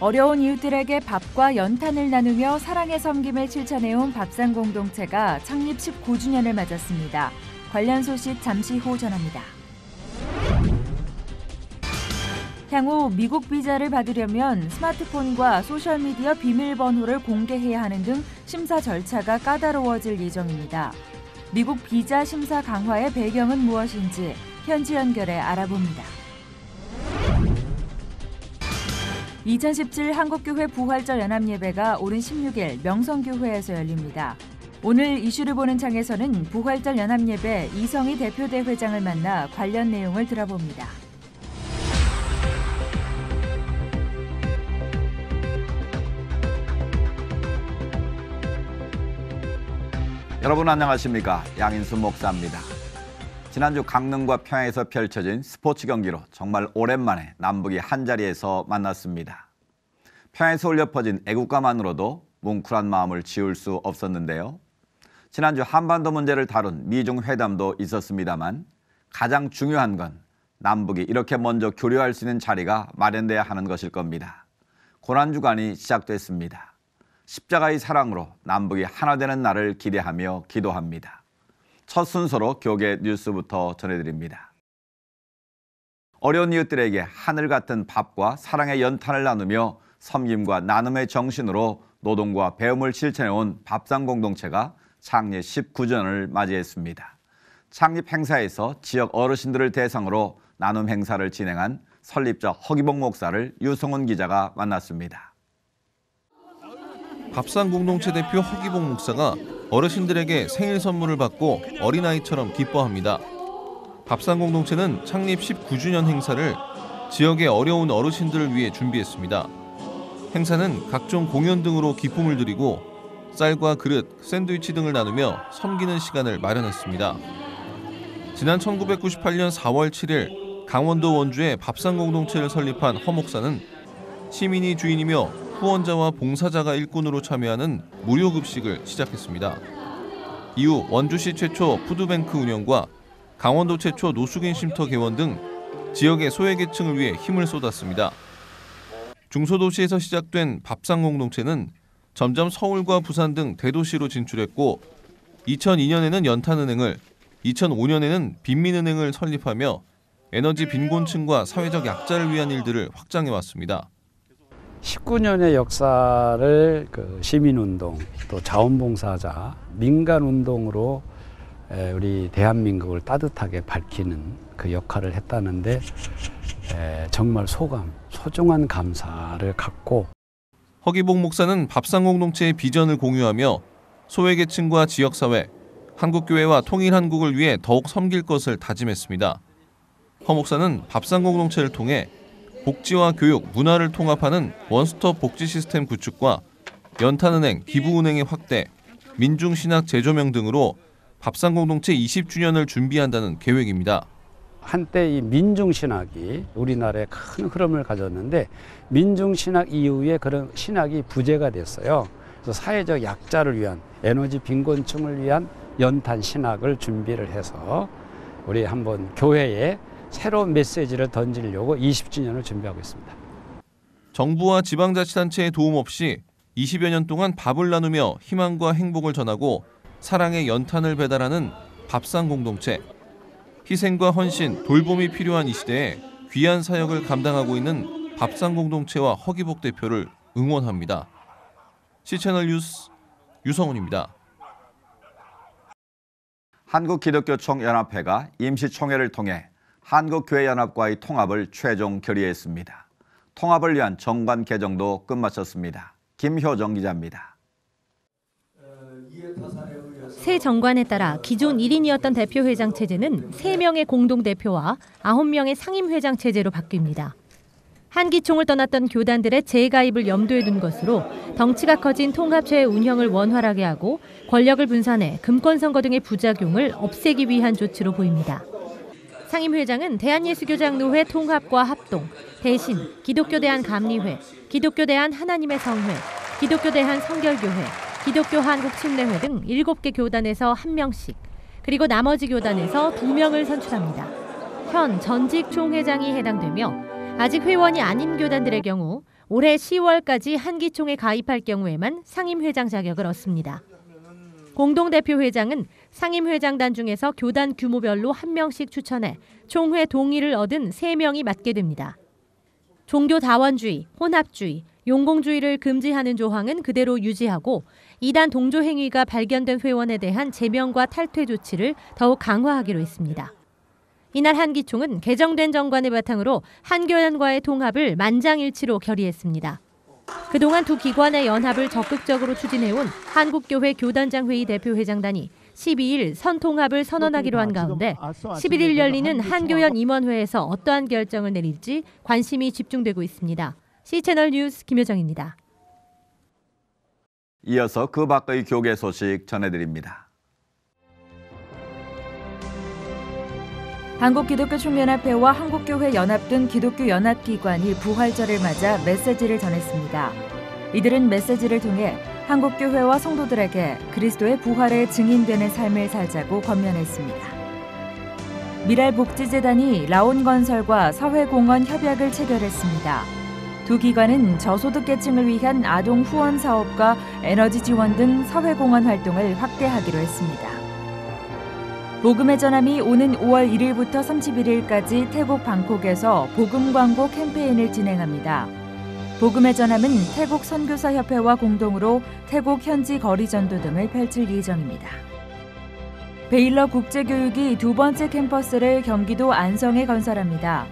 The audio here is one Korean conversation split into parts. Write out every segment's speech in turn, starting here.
어려운 이웃들에게 밥과 연탄을 나누며 사랑의 섬김을 실천해온 밥상 공동체가 창립 19주년을 맞았습니다. 관련 소식 잠시 후 전합니다. 향후 미국 비자를 받으려면 스마트폰과 소셜미디어 비밀번호를 공개해야 하는 등 심사 절차가 까다로워질 예정입니다. 미국 비자 심사 강화의 배경은 무엇인지 현지 연결해 알아봅니다. 2017 한국교회 부활절 연합예배가 오는 16일 명성교회에서 열립니다. 오늘 이슈를 보는 창에서는 부활절 연합예배 이성희 대표대 회장을 만나 관련 내용을 들어봅니다. 여러분 안녕하십니까? 양인수 목사입니다. 지난주 강릉과 평양에서 펼쳐진 스포츠 경기로 정말 오랜만에 남북이 한자리에서 만났습니다. 평양에서 울려 퍼진 애국가만으로도 뭉클한 마음을 지울 수 없었는데요. 지난주 한반도 문제를 다룬 미중 회담도 있었습니다만 가장 중요한 건 남북이 이렇게 먼저 교류할 수 있는 자리가 마련돼야 하는 것일 겁니다. 고난주간이 시작됐습니다. 십자가의 사랑으로 남북이 하나 되는 날을 기대하며 기도합니다. 첫 순서로 교계 뉴스부터 전해드립니다. 어려운 이웃들에게 하늘 같은 밥과 사랑의 연탄을 나누며 섬김과 나눔의 정신으로 노동과 배움을 실천해온 밥상 공동체가 창립 19주년을 맞이했습니다. 창립 행사에서 지역 어르신들을 대상으로 나눔 행사를 진행한 설립자 허기복 목사를 유성훈 기자가 만났습니다. 밥상 공동체 대표 허기복 목사가 어르신들에게 생일 선물을 받고 어린아이처럼 기뻐합니다. 밥상 공동체는 창립 19주년 행사를 지역의 어려운 어르신들을 위해 준비했습니다. 행사는 각종 공연 등으로 기쁨을 드리고 쌀과 그릇, 샌드위치 등을 나누며 섬기는 시간을 마련했습니다. 지난 1998년 4월 7일 강원도 원주에 밥상 공동체를 설립한 허 목사는 시민이 주인이며 후원자와 봉사자가 일꾼으로 참여하는 무료 급식을 시작했습니다. 이후 원주시 최초 푸드뱅크 운영과 강원도 최초 노숙인 쉼터 개원 등 지역의 소외계층을 위해 힘을 쏟았습니다. 중소도시에서 시작된 밥상 공동체는 점점 서울과 부산 등 대도시로 진출했고 2002년에는 연탄은행을, 2005년에는 빈민은행을 설립하며 에너지 빈곤층과 사회적 약자를 위한 일들을 확장해왔습니다. 19년의 역사를 시민운동, 또 자원봉사자, 민간운동으로 우리 대한민국을 따뜻하게 밝히는 그 역할을 했다는데 정말 소중한 감사를 갖고 허기복 목사는 밥상 공동체의 비전을 공유하며 소외계층과 지역사회, 한국교회와 통일한국을 위해 더욱 섬길 것을 다짐했습니다. 허 목사는 밥상 공동체를 통해 복지와 교육, 문화를 통합하는 원스톱 복지 시스템 구축과 연탄은행, 기부은행의 확대, 민중신학 재조명 등으로 밥상 공동체 20주년을 준비한다는 계획입니다. 한때 이 민중신학이 우리나라에 큰 흐름을 가졌는데 민중신학 이후에 그런 신학이 부재가 됐어요. 그래서 사회적 약자를 위한, 에너지 빈곤층을 위한 연탄신학을 준비를 해서 우리 한번 교회에 새로운 메시지를 던지려고 20주년을 준비하고 있습니다. 정부와 지방자치단체의 도움 없이 20여 년 동안 밥을 나누며 희망과 행복을 전하고 사랑의 연탄을 배달하는 밥상 공동체. 희생과 헌신, 돌봄이 필요한 이 시대에 귀한 사역을 감당하고 있는 밥상 공동체와 허기복 대표를 응원합니다. C채널 뉴스 유성훈입니다. 한국기독교총연합회가 임시총회를 통해 한국교회연합과의 통합을 최종 결의했습니다. 통합을 위한 정관 개정도 끝마쳤습니다. 김효정 기자입니다. 새 정관에 따라 기존 1인이었던 대표회장 체제는 3명의 공동대표와 9명의 상임회장 체제로 바뀝니다. 한기총을 떠났던 교단들의 재가입을 염두에 둔 것으로 덩치가 커진 통합체의 운영을 원활하게 하고 권력을 분산해 금권선거 등의 부작용을 없애기 위한 조치로 보입니다. 상임회장은 대한예수교장로회 통합과 합동, 대신, 기독교 대한감리회, 기독교 대한 하나님의 성회, 기독교 대한 성결교회, 기독교 한국침례회 등 7개 교단에서 1명씩, 그리고 나머지 교단에서 2명을 선출합니다. 현 전직 총회장이 해당되며 아직 회원이 아닌 교단들의 경우 올해 10월까지 한기총에 가입할 경우에만 상임회장 자격을 얻습니다. 공동대표회장은 상임회장단 중에서 교단 규모별로 1명씩 추천해 총회 동의를 얻은 3명이 맡게 됩니다. 종교 다원주의, 혼합주의, 용공주의를 금지하는 조항은 그대로 유지하고 이단 동조 행위가 발견된 회원에 대한 제명과 탈퇴 조치를 더욱 강화하기로 했습니다. 이날 한기총은 개정된 정관을 바탕으로 한교연과의 통합을 만장일치로 결의했습니다. 그동안 두 기관의 연합을 적극적으로 추진해온 한국교회 교단장회의 대표회장단이 12일 선통합을 선언하기로 한 가운데 11일 열리는 한교연 임원회에서 어떠한 결정을 내릴지 관심이 집중되고 있습니다. C채널 뉴스 김효정입니다. 이어서 그 밖의 교계 소식 전해드립니다. 한국기독교총연합회와 한국교회 연합 등 기독교 연합기관이 부활절을 맞아 메시지를 전했습니다. 이들은 메시지를 통해 한국교회와 성도들에게 그리스도의 부활에 증인되는 삶을 살자고 권면했습니다. 미랄복지재단이 라온건설과 사회공헌 협약을 체결했습니다. 두 기관은 저소득계층을 위한 아동 후원 사업과 에너지 지원 등 사회공헌 활동을 확대하기로 했습니다. 복음의 전함이 오는 5월 1일부터 31일까지 태국 방콕에서 복음 광고 캠페인을 진행합니다. 복음의 전함은 태국 선교사협회와 공동으로 태국 현지 거리 전도 등을 펼칠 예정입니다. 베일러 국제교육이 두 번째 캠퍼스를 경기도 안성에 건설합니다.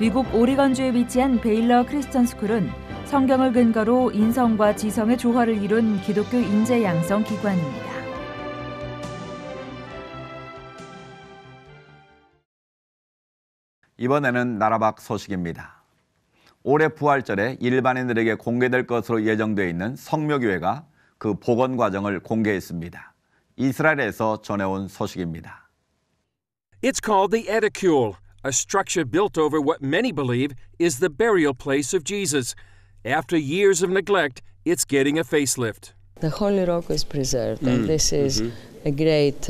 미국 오리건주에 위치한 베일러 크리스천 스쿨은 성경을 근거로 인성과 지성의 조화를 이룬 기독교 인재 양성 기관입니다. 이번에는 나라 밖 소식입니다. 올해 부활절에 일반인들에게 공개될 것으로 예정되어 있는 성묘교회가 그 복원 과정을 공개했습니다. 이스라엘에서 전해온 소식입니다. It's called the Edicule, a structure built over what many believe is the burial place of Jesus. After years of neglect, it's getting a facelift. The Holy Rock is preserved, and this is a great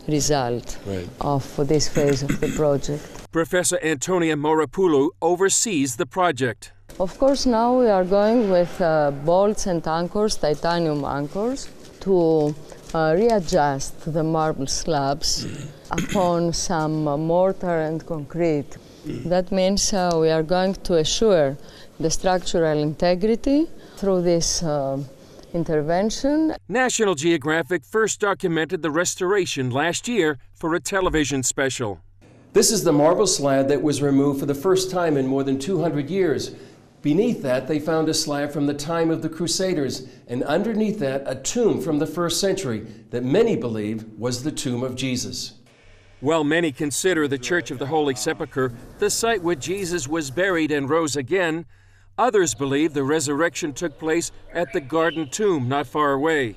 result of this phase of the project. Professor Antonia Morapoulou oversees the project. Of course, now we are going with bolts and anchors, titanium anchors, to readjust the marble slabs upon some mortar and concrete. That means we are going to assure the structural integrity through this intervention. National Geographic first documented the restoration last year for a television special. This is the marble slab that was removed for the first time in more than 200 years. Beneath that, they found a slab from the time of the Crusaders, and underneath that, a tomb from the 1st century that many believe was the tomb of Jesus. While many consider the Church of the Holy Sepulchre the site where Jesus was buried and rose again, others believe the resurrection took place at the Garden Tomb not far away.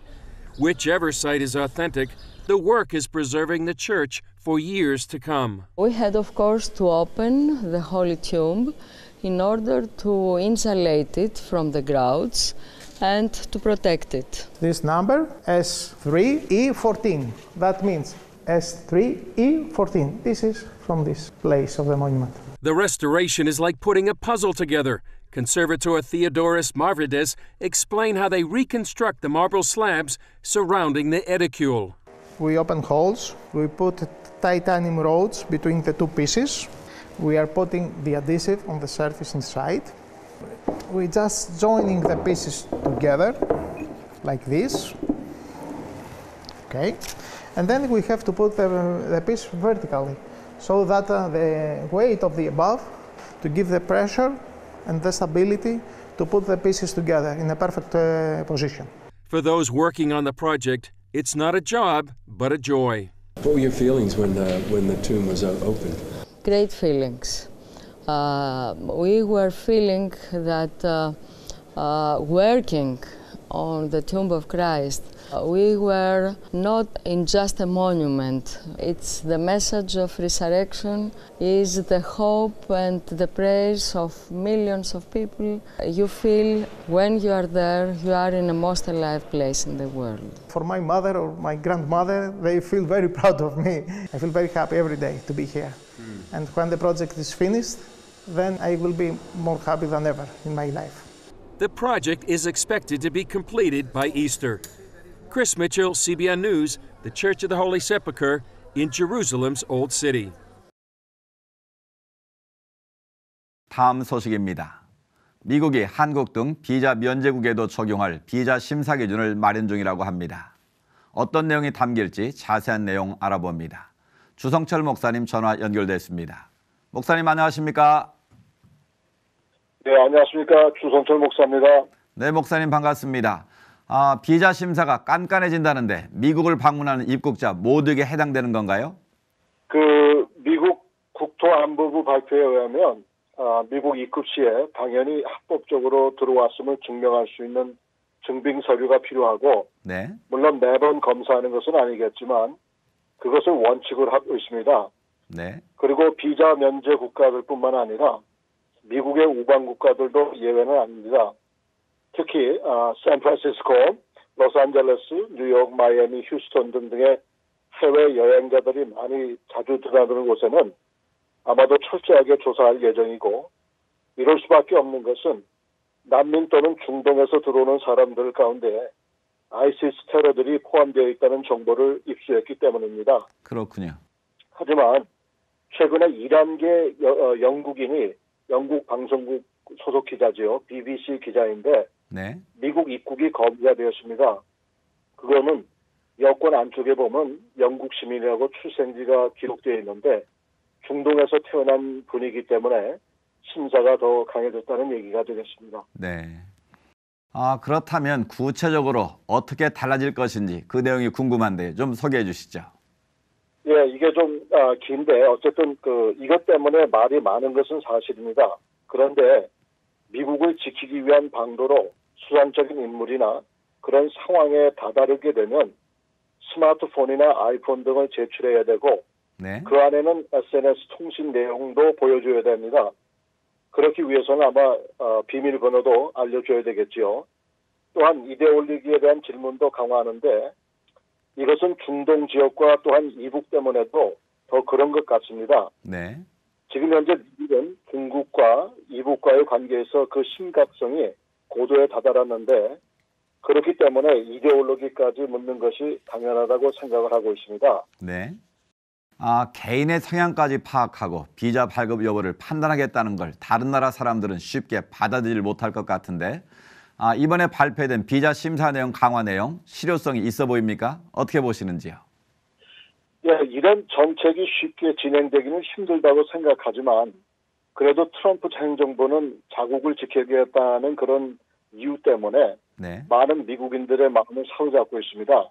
Whichever site is authentic, the work is preserving the church for years to come. We had, of course, to open the Holy Tomb in order to insulate it from the grouts and to protect it. This number, S3E14, that means S3E14. This is from this place of the monument. The restoration is like putting a puzzle together. Conservator Theodoros Mavridis explained how they reconstruct the marble slabs surrounding the edicule. We open holes, we put titanium rods between the two pieces. We are putting the adhesive on the surface inside. We just joining the pieces together, like this. Okay, and then we have to put the piece vertically, so that the weight of the above to give the pressure and the stability to put the pieces together in a perfect position. For those working on the project, it's not a job, but a joy. What were your feelings when the tomb was opened? Great feelings. We were feeling that working on the tomb of Christ, we were not in just a monument. It's the message of resurrection, is the hope and the praise of millions of people. You feel when you are there, you are in the most alive place in the world. For my mother or my grandmother, they feel very proud of me. I feel very happy every day to be here. And when the project is finished, then I will be more happy than ever in my life. The project is expected to be completed by Easter. Chris Mitchell, CBN News, the Church of the Holy Sepulchre in Jerusalem's Old City. 다음 소식입니다. 미국이 한국 등 비자 면제국에도 적용할 비자 심사 기준을 마련 중이라고 합니다. 어떤 내용이 담길지 자세한 내용 알아봅니다. 주성철 목사님 전화 연결됐습니다. 목사님 안녕하십니까? 네, 안녕하십니까. 주성철 목사입니다. 네, 목사님 반갑습니다. 비자 심사가 깐깐해진다는데 미국을 방문하는 입국자 모두에게 해당되는 건가요? 미국 국토안보부 발표에 의하면 미국 입국 시에 당연히 합법적으로 들어왔음을 증명할 수 있는 증빙 서류가 필요하고, 네. 물론 매번 검사하는 것은 아니겠지만 그것을 원칙으로 하고 있습니다. 네. 그리고 비자 면제 국가들뿐만 아니라 미국의 우방 국가들도 예외는 아닙니다. 특히 샌프란시스코, 로스앤젤레스, 뉴욕, 마이애미, 휴스턴 등등의 해외 여행자들이 많이 자주 드나드는 곳에는 아마도 철저하게 조사할 예정이고, 이럴 수밖에 없는 것은 난민 또는 중동에서 들어오는 사람들 가운데 아이시스 테러들이 포함되어 있다는 정보를 입수했기 때문입니다. 그렇군요. 하지만 최근에 이란계 영국인이 영국 방송국 소속 기자지요. BBC 기자인데 네. 미국 입국이 거부가 되었습니다. 그거는 여권 안쪽에 보면 영국 시민이라고 출생지가 기록되어 있는데 중동에서 태어난 분이기 때문에 심사가 더 강해졌다는 얘기가 되겠습니다. 네. 그렇다면 구체적으로 어떻게 달라질 것인지 그 내용이 궁금한데 좀 소개해 주시죠. 예, 이게 좀 긴데 어쨌든 이것 때문에 말이 많은 것은 사실입니다. 그런데 미국을 지키기 위한 방도로 수단적인 인물이나 그런 상황에 다다르게 되면 스마트폰이나 아이폰 등을 제출해야 되고, 네. 그 안에는 SNS 통신 내용도 보여줘야 됩니다. 그렇기 위해서는 아마 비밀번호도 알려줘야 되겠지요. 또한 이데올로기에 대한 질문도 강화하는데 이것은 중동 지역과 또한 이북 때문에도 더 그런 것 같습니다. 네. 지금 현재 미국은 중국과 이북과의 관계에서 그 심각성이 고도에 다다랐는데 그렇기 때문에 이데올로기까지 묻는 것이 당연하다고 생각을 하고 있습니다. 네. 개인의 성향까지 파악하고 비자 발급 여부를 판단하겠다는 걸 다른 나라 사람들은 쉽게 받아들이지 못할 것 같은데 이번에 발표된 비자 심사 내용 강화 내용 실효성이 있어 보입니까? 어떻게 보시는지요? 예, 이런 정책이 쉽게 진행되기는 힘들다고 생각하지만 그래도 트럼프 행정부는 자국을 지키겠다는 그런 이유 때문에 네. 많은 미국인들의 마음을 사로잡고 있습니다.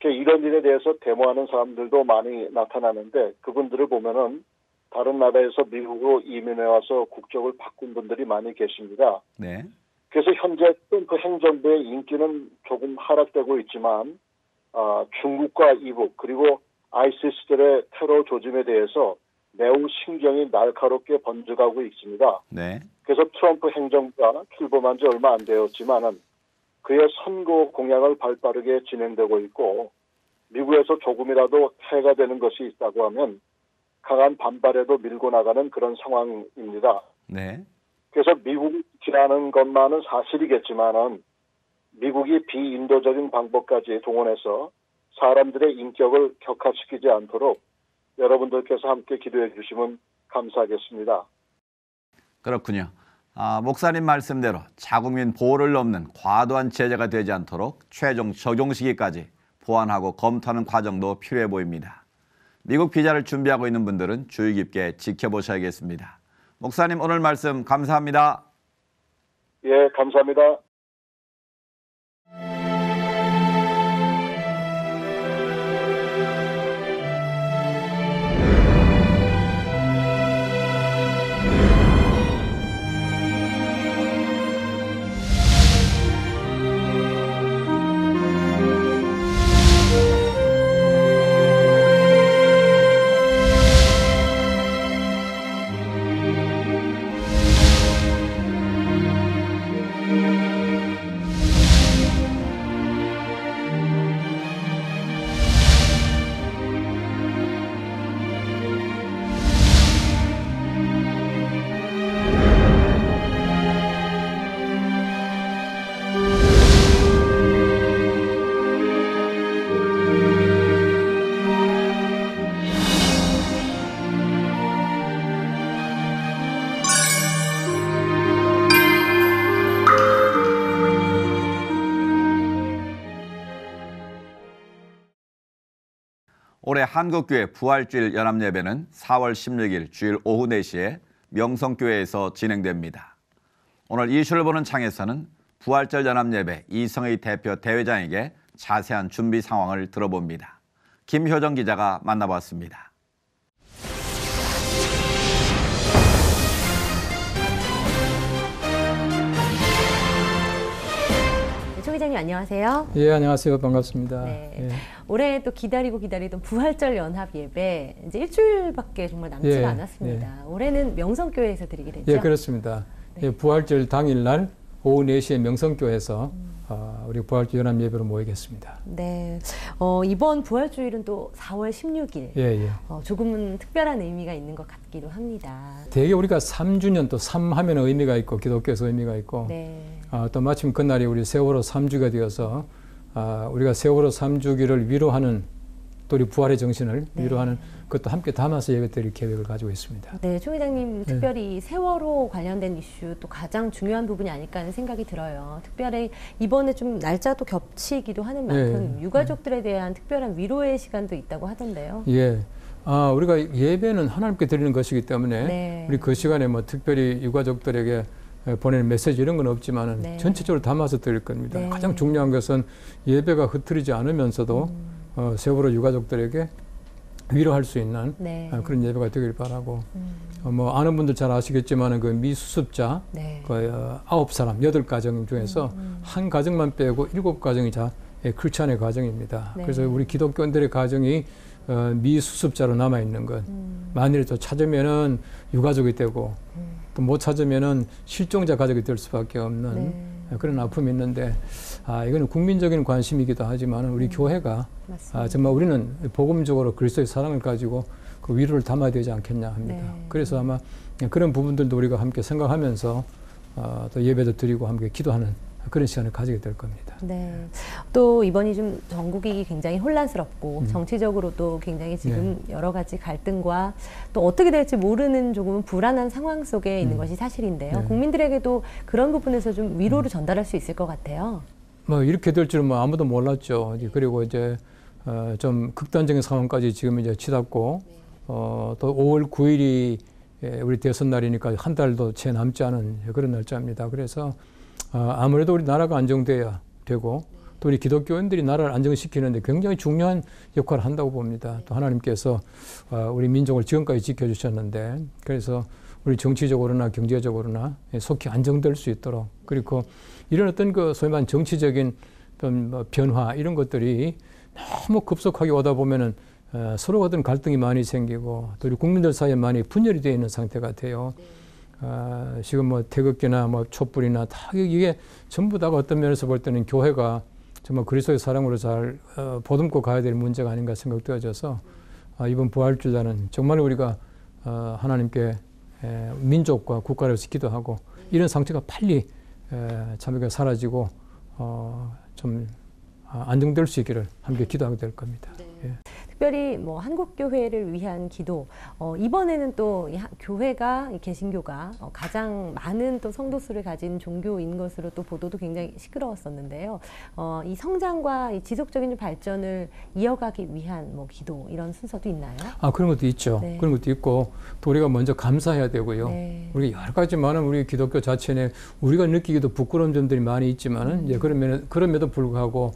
이런 일에 대해서 데모하는 사람들도 많이 나타나는데 그분들을 보면은 다른 나라에서 미국으로 이민해 와서 국적을 바꾼 분들이 많이 계십니다. 네. 그래서 현재 트럼프 행정부의 인기는 조금 하락되고 있지만 중국과 이북 그리고 아이시스들의 테러 조짐에 대해서 매우 신경이 날카롭게 번져가고 있습니다. 네. 그래서 트럼프 행정부가 출범한 지 얼마 안 되었지만은 그의 선거 공약을 발빠르게 진행되고 있고 미국에서 조금이라도 해가 되는 것이 있다고 하면 강한 반발에도 밀고 나가는 그런 상황입니다. 네. 그래서 미국이 지나는 것만은 사실이겠지만은 미국이 비인도적인 방법까지 동원해서 사람들의 인격을 격화시키지 않도록 여러분들께서 함께 기도해 주시면 감사하겠습니다. 그렇군요. 목사님 말씀대로 자국민 보호를 넘는 과도한 제재가 되지 않도록 최종 적용 시기까지 보완하고 검토하는 과정도 필요해 보입니다. 미국 비자를 준비하고 있는 분들은 주의 깊게 지켜보셔야겠습니다. 목사님 오늘 말씀 감사합니다. 예, 감사합니다. 올해 한국교회 부활주일 연합예배는 4월 16일 주일 오후 4시에 명성교회에서 진행됩니다. 오늘 이슈를 보는 창에서는 부활절 연합예배 이성의 대표 대회장에게 자세한 준비 상황을 들어봅니다. 김효정 기자가 만나봤습니다. 초 기자님 안녕하세요. 예, 안녕하세요. 반갑습니다. 네. 예. 올해 또 기다리던 부활절 연합 예배 이제 일주일밖에 정말 남지가 예, 않았습니다. 올해는 명성교회에서 드리게 됐죠? 예, 그렇습니다. 예, 부활절 당일날 오후 4시에 명성교회에서 우리 부활절 연합 예배로 모이겠습니다. 네, 이번 부활주일은 또 4월 16일. 예, 예. 조금은 특별한 의미가 있는 것 같기도 합니다. 대개 우리가 3주년 또 3하면 의미가 있고 기독교에서 의미가 있고 네. 또 마침 그날이 우리 세월호 3주가 되어서 우리가 세월호 3주기를 위로하는 또 우리 부활의 정신을 네. 위로하는 그것도 함께 담아서 예배드릴 계획을 가지고 있습니다. 네, 초 기자님 특별히 세월호 관련된 이슈 또 가장 중요한 부분이 아닐까 하는 생각이 들어요. 특별히 이번에 좀 날짜도 겹치기도 하는 만큼 유가족들에 대한 특별한 위로의 시간도 있다고 하던데요. 예. 우리가 예배는 하나님께 드리는 것이기 때문에 네. 우리 그 시간에 뭐 특별히 유가족들에게 보내는 메시지 이런 건 없지만은 네. 전체적으로 담아서 드릴 겁니다. 네. 가장 중요한 것은 예배가 흐트리지 않으면서도 세월호 유가족들에게 위로할 수 있는 네. 그런 예배가 되길 바라고 뭐 아는 분들 잘 아시겠지만은 그 미수습자 네. 그 9사람 8가정 중에서 한 가정만 빼고 7가정이 다 크리스찬의 가정입니다. 네. 그래서 우리 기독교인들의 가정이 미수습자로 남아 있는 것 만일에 또 찾으면은 유가족이 되고 또 못 찾으면은 실종자 가족이 될 수밖에 없는 그런 아픔이 있는데 이거는 국민적인 관심이기도 하지만 우리 교회가 정말 우리는 복음적으로 그리스도의 사랑을 가지고 그 위로를 담아야 되지 않겠냐 합니다. 네. 그래서 아마 그런 부분들도 우리가 함께 생각하면서 또 예배도 드리고 함께 기도하는 그런 시간을 가지게 될 겁니다. 네. 또 이번이 좀 전국이 굉장히 혼란스럽고 정치적으로도 굉장히 지금 여러 가지 갈등과 또 어떻게 될지 모르는 조금은 불안한 상황 속에 있는 것이 사실인데요. 네. 국민들에게도 그런 부분에서 좀 위로를 전달할 수 있을 것 같아요. 뭐 이렇게 될 줄은 뭐 아무도 몰랐죠. 그리고 이제 좀 극단적인 상황까지 지금 이제 치닫고 또 5월 9일이 우리 대선 날이니까 한 달도 채 남지 않은 그런 날짜입니다. 그래서 아무래도 우리 나라가 안정돼야 되고 또 우리 기독교인들이 나라를 안정시키는데 굉장히 중요한 역할을 한다고 봅니다. 또 하나님께서 우리 민족을 지금까지 지켜주셨는데 그래서 우리 정치적으로나 경제적으로나 속히 안정될 수 있도록 그리고 이런 어떤 그 소위 말하는 정치적인 어떤 변화 이런 것들이 너무 급속하게 오다 보면은 서로 어떤 갈등이 많이 생기고 또 우리 국민들 사이에 많이 분열이 되어 있는 상태 같아요. 지금 뭐 태극기나 뭐 촛불이나 다 이게 전부 다가 어떤 면에서 볼 때는 교회가 정말 그리스도의 사랑으로 잘 보듬고 가야 될 문제가 아닌가 생각되어져서 이번 부활주일날은 정말 우리가 하나님께 민족과 국가를 기도하고 이런 상처가 빨리 참 사라지고 좀 안정될 수 있기를 함께 기도하게 될 겁니다. 네. 예. 특별히 뭐 한국교회를 위한 기도, 이번에는 또 교회가, 개신교가 가장 많은 또 성도수를 가진 종교인 것으로 또 보도도 굉장히 시끄러웠었는데요. 이 성장과 이 지속적인 발전을 이어가기 위한 뭐 기도, 이런 순서도 있나요? 그런 것도 있죠. 네. 그런 것도 있고, 또 우리가 먼저 감사해야 되고요. 네. 우리 여러 가지 많은 우리 기독교 자체에 우리가 느끼기도 부끄러운 점들이 많이 있지만은, 이제 그럼에도 불구하고,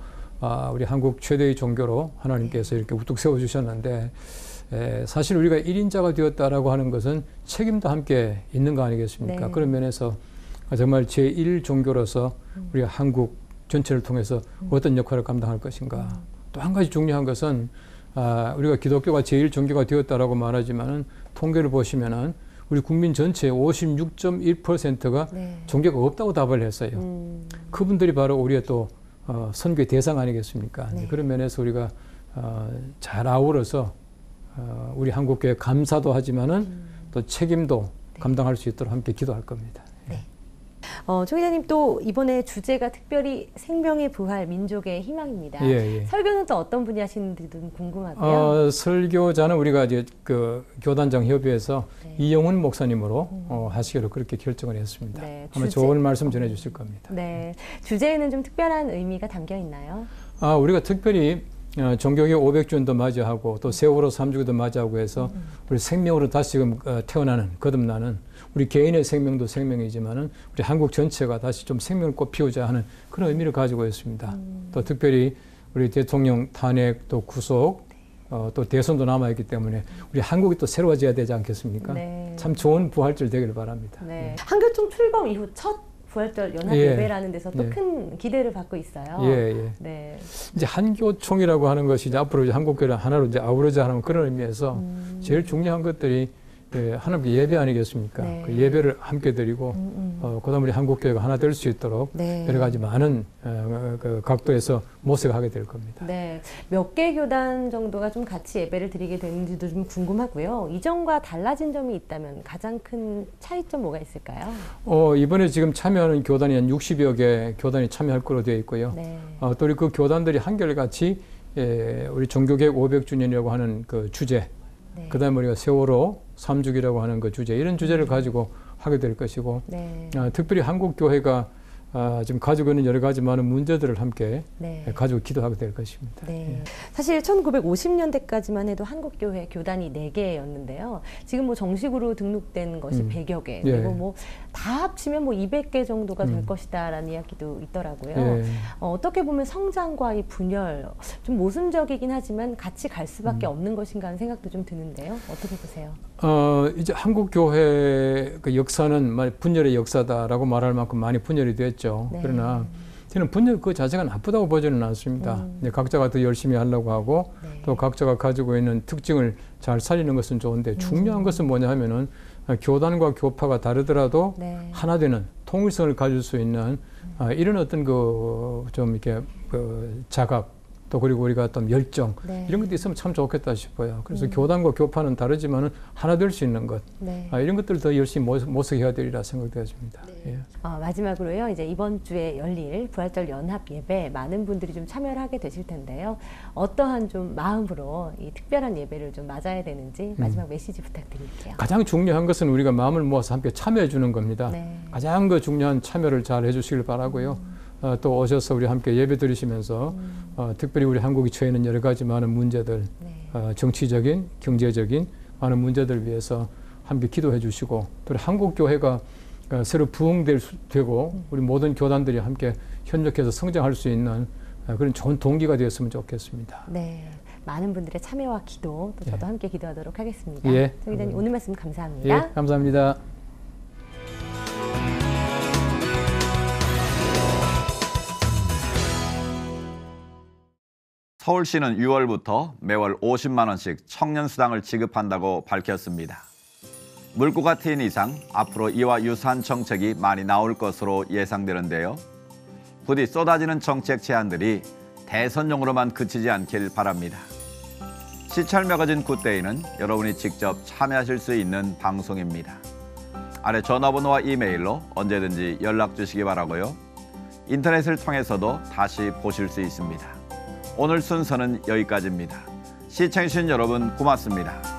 우리 한국 최대의 종교로 하나님께서 이렇게 우뚝 세워주셨는데 사실 우리가 1인자가 되었다라고 하는 것은 책임도 함께 있는 거 아니겠습니까? 네. 그런 면에서 정말 제1종교로서 우리가 한국 전체를 통해서 어떤 역할을 감당할 것인가. 또 한 가지 중요한 것은 우리가 기독교가 제1종교가 되었다라고 말하지만은 통계를 보시면은 우리 국민 전체의 56.1%가 네. 종교가 없다고 답을 했어요. 그분들이 바로 우리의 또 선교의 대상 아니겠습니까? 네. 그런 면에서 우리가 잘 아우러서 우리 한국교회 감사도 하지만은 또 책임도 감당할 수 있도록 함께 기도할 겁니다. 네. 조 기자님 또 이번에 주제가 특별히 생명의 부활, 민족의 희망입니다. 예. 설교는 또 어떤 분이 하시는지도 궁금하고요. 설교자는 우리가 이제 그 교단장 협의회에서 이영훈 목사님으로 하시기로 그렇게 결정을 했습니다. 네, 아마 좋은 말씀 전해주실 겁니다. 네, 주제에는 좀 특별한 의미가 담겨 있나요? 우리가 특별히 종교개혁 500주년도 맞이하고 또 세월호 3주기도 맞이하고 해서 우리 생명으로 다시금 태어나는 거듭나는 우리 개인의 생명도 생명이지만은 우리 한국 전체가 다시 좀 생명을 꽃피우자 하는 그런 의미를 가지고 있습니다. 또 특별히 우리 대통령 탄핵 또 구속 또 대선도 남아있기 때문에 우리 한국이 또 새로워져야 되지 않겠습니까? 네. 참 좋은 부활절 되길 바랍니다. 네. 한교총 출범 이후 첫 부활절 연합 예배라는 데서 또 큰 기대를 받고 있어요. 네. 이제 한교총이라고 하는 것이 이제 앞으로 이제 한국교회를 하나로 이제 아우르자 하는 그런 의미에서 제일 중요한 것들이 하나님께 예배 아니겠습니까? 네. 그 예배를 함께 드리고 그다음 우리 한국교회가 하나 될 수 있도록 여러 가지 많은 그 각도에서 모색하게 될 겁니다. 네, 몇 개 교단 정도가 좀 같이 예배를 드리게 되는지도 좀 궁금하고요. 이전과 달라진 점이 있다면 가장 큰 차이점 뭐가 있을까요? 이번에 지금 참여하는 교단이 한 60여 개 교단이 참여할 거로 되어 있고요. 네. 또 우리 그 교단들이 한결같이 우리 종교개혁 500주년이라고 하는 그 주제, 그다음에 우리가 세월호 3주기라고 하는 그 주제, 이런 주제를 가지고 하게 될 것이고, 특별히 한국교회가 지금 가지고 있는 여러 가지 많은 문제들을 함께 가지고 기도하게 될 것입니다. 네. 사실 1950년대까지만 해도 한국교회 교단이 4개였는데요. 지금 뭐 정식으로 등록된 것이 100여 개, 그리고 뭐 다 합치면 뭐 200개 정도가 될 것이다라는 이야기도 있더라고요. 어떻게 보면 성장과 이 분열, 좀 모순적이긴 하지만 같이 갈 수밖에 없는 것인가 하는 생각도 좀 드는데요. 어떻게 보세요? 이제 한국교회 그 역사는 분열의 역사다라고 말할 만큼 많이 분열이 됐죠. 그러나 저는 분열 그 자체가 나쁘다고 보지는 않습니다. 각자가 더 열심히 하려고 하고 또 각자가 가지고 있는 특징을 잘 살리는 것은 좋은데 중요한 것은 뭐냐 하면은 교단과 교파가 다르더라도 하나 되는 통일성을 가질 수 있는 이런 어떤 그 좀 이렇게 자각 또 그리고 우리가 어떤 열정 이런 것도 있으면 참 좋겠다 싶어요. 그래서 교단과 교파는 다르지만은 하나 될 수 있는 것 이런 것들을 더 열심히 모색해야 되리라 생각되어집니다. 마지막으로요, 이제 이번 주에 열릴 부활절 연합 예배 많은 분들이 좀 참여를 하게 되실 텐데요. 어떠한 좀 마음으로 이 특별한 예배를 좀 맞아야 되는지 마지막 메시지 부탁드릴게요. 가장 중요한 것은 우리가 마음을 모아서 함께 참여해 주는 겁니다. 가장 그 중요한 참여를 잘 해주시길 바라고요. 또 오셔서 우리 함께 예배 드리시면서 특별히 우리 한국이 처해 있는 여러 가지 많은 문제들, 정치적인, 경제적인 많은 문제들을 위해서 함께 기도해 주시고 또 우리 한국교회가 새로 부흥되고 우리 모든 교단들이 함께 협력해서 성장할 수 있는 그런 좋은 동기가 되었으면 좋겠습니다. 네, 많은 분들의 참여와 기도, 또 저도 함께 기도하도록 하겠습니다. 송 기자님 오늘 말씀 감사합니다. 예, 감사합니다. 서울시는 6월부터 매월 50만 원씩 청년수당을 지급한다고 밝혔습니다. 물고가 트인 이상 앞으로 이와 유사한 정책이 많이 나올 것으로 예상되는데요. 부디 쏟아지는 정책 제안들이 대선용으로만 그치지 않길 바랍니다. 시찰 매거진 굿데이는 여러분이 직접 참여하실 수 있는 방송입니다. 아래 전화번호와 이메일로 언제든지 연락 주시기 바라고요. 인터넷을 통해서도 다시 보실 수 있습니다. 오늘 순서는 여기까지입니다. 시청해주신 여러분 고맙습니다.